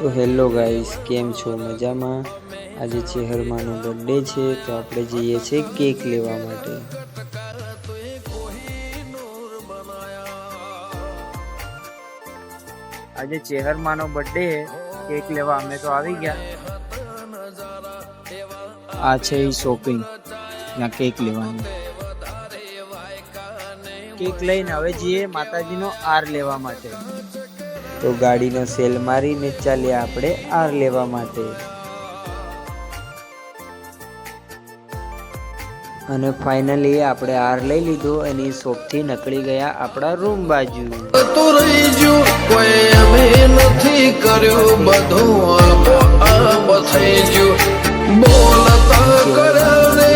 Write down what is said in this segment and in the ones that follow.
તો hello guys, કેમ છો? મજામાં? આજે ચેહરમાનો બર્થડે છે તો આપણે જઈએ છીએ કેક લેવા માટે। આજે ચેહરમાનો બર્થડે કેક લેવા અમે તો આવી ગયા। આ છે એ શોપિંગ, ત્યાં કેક લેવાની। કેક લઈને હવે જઈએ માતાજીનો આર લેવા માટે। તો ગાડીનો સેલ મારીને ચાલ્યા આપણે આર લેવા માટે। અને ફાઇનલી આપણે આર લઈ લીધો અને શોપથી નીકળી ગયા આપણા રૂમ બાજુ। તો રહી જો કોઈ અમે નથી કર્યું, બધું આપોઆપ થઈ ગયું। બોલતા કર્યા રે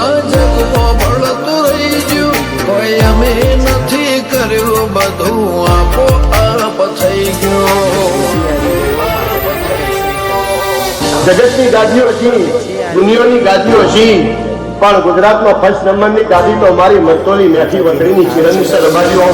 આ જગમાં ભળતું રહી ગયું, કોઈ અમે નથી કર્યું, બધું આપોઆપ થઈ ગયું। જગતની ગાદીઓ છે, દુનિયાની ગાદીઓ છે, પણ ગુજરાતમાં ફર્સ્ટ નંબરની ગાદી તો મારી મરતોલી મેથી વતડીની ચિરંજી રબારીઓ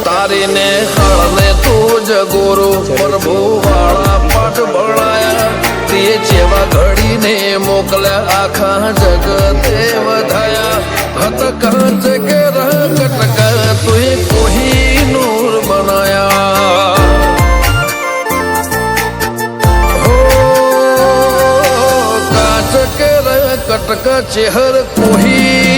તારીને હળને તું જ ગુરુ પ્રભુ વાળા પાઠ ભણાયા, તે જેવા ઘડીને મોકલ્યા આખા જગતે વધાયા। હત કાંચ કે રકટકા તુએ કોઈ નૂર બનાયા। कटका चेहर कोही